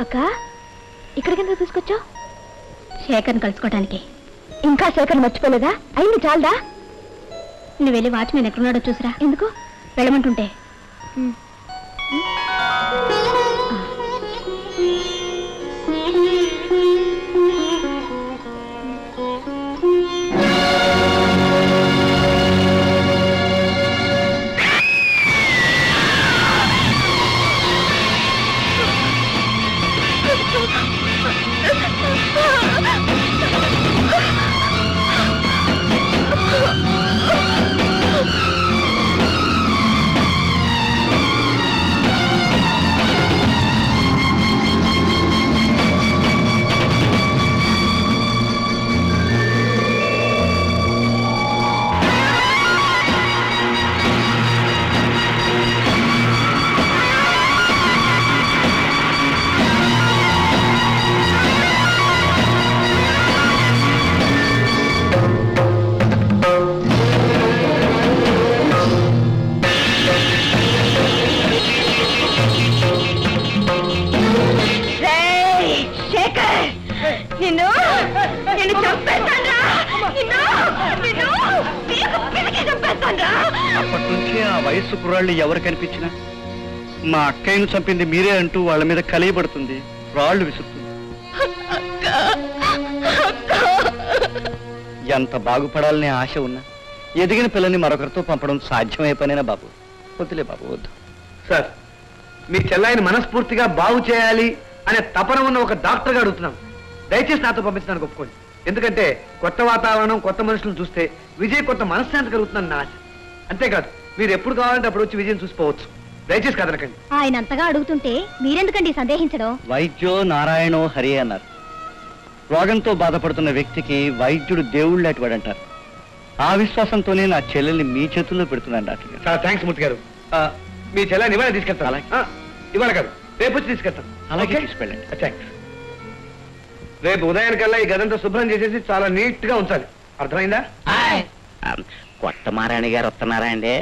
అక్క ఇక్కడికి ఎందుకు తీసుకొచ్చావు? శేఖర్ని కలుసుకోవడానికి. ఇంకా శేఖర్ మర్చిపోలేదా? అయింది చాలదా? నువ్వు వెళ్ళి వాచ్మెన్ ఎక్కడున్నాడో చూసిరా. ఎందుకు? వెళ్ళమంటుంటే. అప్పటి నుంచి ఆ వయస్సు కుర్రాళ్ళు ఎవరు కనిపించినా మా అక్కయ్యను చంపింది మీరే అంటూ వాళ్ళ మీద కలియబడుతుంది, రాళ్లు విసురుతుంది. ఎంత బాగుపడాలనే ఆశ ఉన్నా ఎదిగిన పిల్లని మరొకరితో పంపడం సాధ్యమే పనేనా బాబు? వద్దులే బాబు, వద్దు. సార్, మీ చెల్లాయిని మనస్ఫూర్తిగా బాగు చేయాలి అనే తపన ఉన్న ఒక డాక్టర్గా అడుగుతున్నాం. దయచేసి నాతో పంపించడానికి ఒప్పుకోండి. ఎందుకంటే కొత్త వాతావరణం, కొత్త మనుషులను చూస్తే విజయ్ కొత్త మనశ్శాంతి కలుగుతుందని నా ఆశ. అంతేకాదు, మీరు ఎప్పుడు కావాలంటే అప్పుడు వచ్చి విజయం చూసిపోవచ్చు. దయచేసి కదనకండి. ఆయన అంతగా అడుగుతుంటే మీరెందుకండి సందేహించడం? వైద్యో నారాయణో హరి అన్నారు. రోగంతో బాధపడుతున్న వ్యక్తికి వైద్యుడు దేవుళ్ళు లాంటివాడు అంటారు. ఆ విశ్వాసంతోనే నా చెల్లెల్ని మీ చేతుల్లో పెడుతున్నాను డాక్టర్ గారు. చాలా థ్యాంక్స్ మూర్తి గారు. మీ చెల్లెని ఇవాళ తీసుకెళ్తాను. ఇవాళ కాదు, రేపు వచ్చి తీసుకెళ్తాను. అలాగే తీసుకెళ్ళండి. థ్యాంక్స్. రేపు ఉదయానికల్లా ఈ గదంతా శుభ్రం చేసేసి చాలా నీట్ గా ఉంచాలి. అర్థమైందా? కొత్త మారాణి గారు వస్తున్నారా అండి?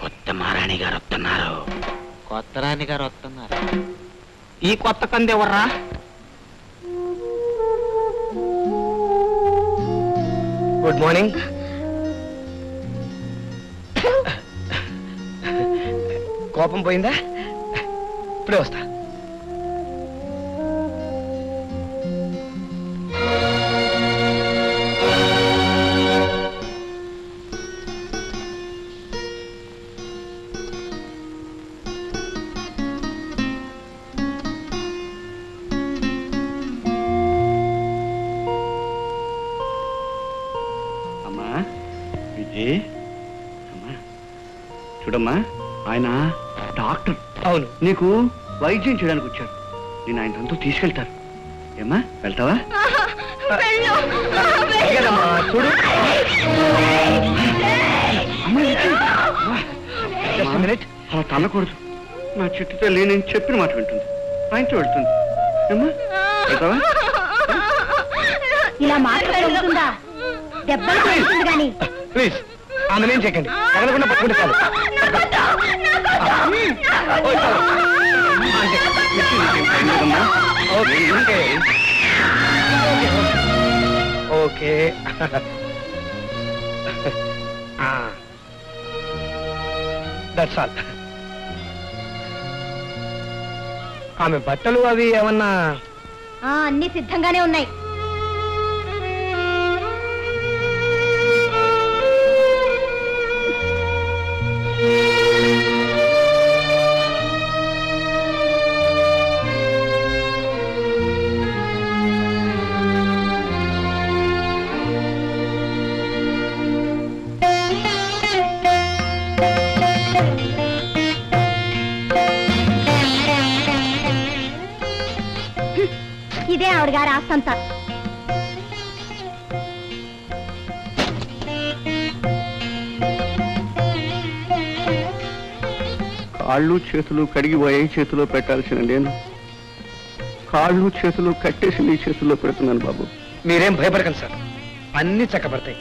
కొత్త మారాణి గారు వస్తున్నారు. కొత్త రాణి గారు వస్తున్నారు. ఈ కొత్త కంది ఎవర్రా? Good morning. కోపం పోయిందా? ఇప్పుడే వస్తా. చూడమ్మా, ఆయన డాక్టర్. అవును, నీకు వైద్యం చేయడానికి వచ్చారు. నేను ఆయన తనతో తీసుకెళ్తారు. ఏమ్మా, వెళ్తావా? చూడు, అలా తనకూడదు. నా చిట్టుతో నేను చెప్పిన మాట వింటుంది, ఆయనతో వెళ్తుంది. ఏమ్మా, వెళ్తావా? ఇలా మాట్లాడుతుందా? దెబ్బలు పడుతుంది కానీ. ప్లీజ్ ఆమె ఏం చేయకండి. తగలకుండా పట్టుకుంటే చాలు. ఓకే. That's all. ఆమె బట్టలు అవి ఏమన్నా? అన్ని సిద్ధంగానే ఉన్నాయి. ఇదే ఆవిడ గారి ఆస్తంతా. కాళ్ళు చేతులు కడిగి పోయే చేతిలో పెట్టాల్సిన నేను కాళ్ళు చేతులు కట్టేసి నీ చేతుల్లో పెడుతున్నాను బాబు. మీరేం భయపడకండి సార్, అన్ని చక్కబడతాయి.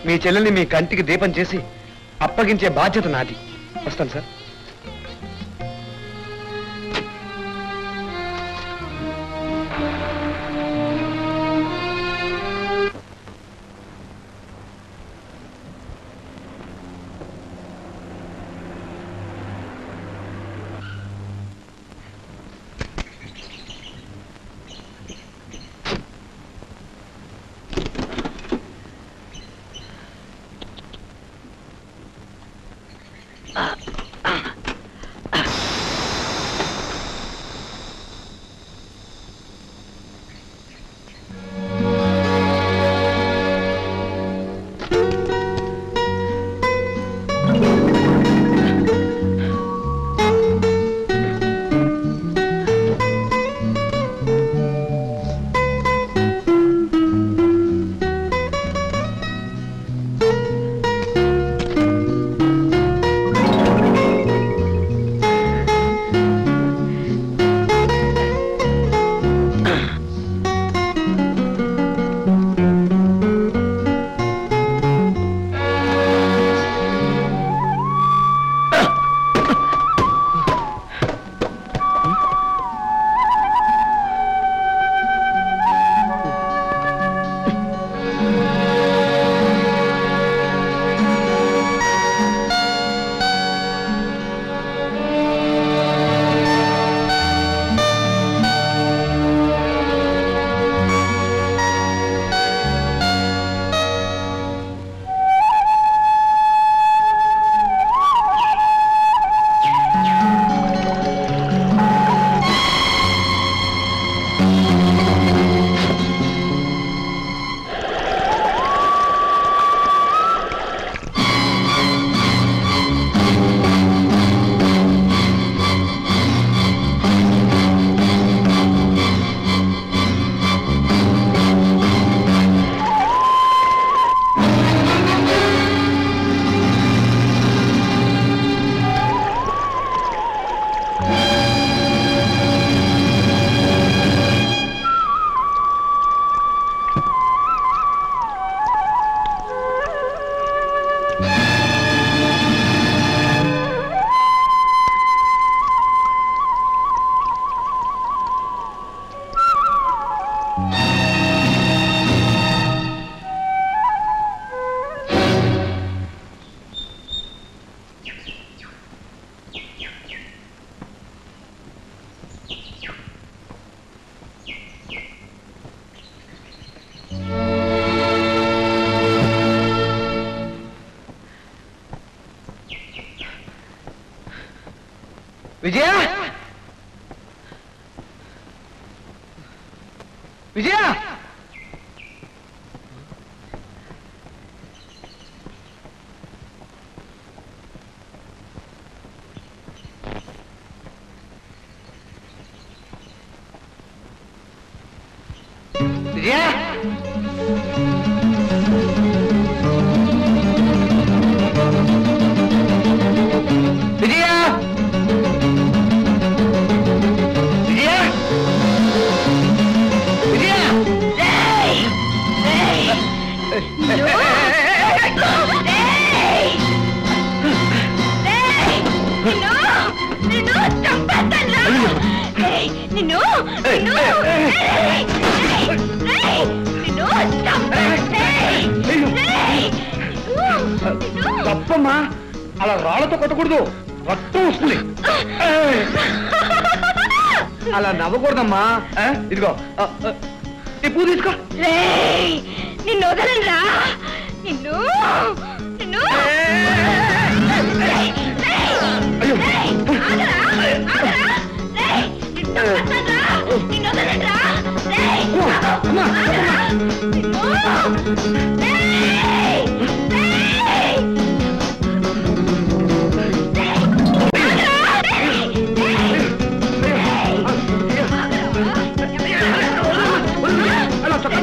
మీ చెల్లెల్ని మీ కంటికి దీపం చేసి అప్పగించే బాధ్యత నాది. వస్తాను సార్. విజయ విజయ విజయ విజయ తప్పమ్మా అలా రాళ్లతో కొట్టకూడదు రక్తం వస్తుంది అలా నవ్వకూడదమ్మా ఇదిగో ఈ పూ తీసుకో నిన్ను వదలరా నిన్ను నిన్ను అయ్యో అలా చక్క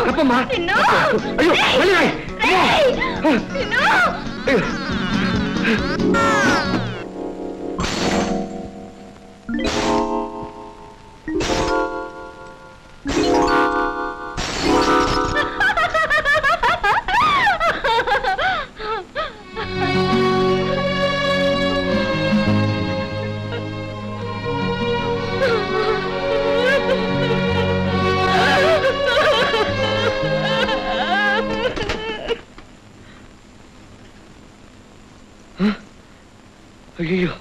తప్పమ్మా అయ్యో మళ్ళీ అయ్యో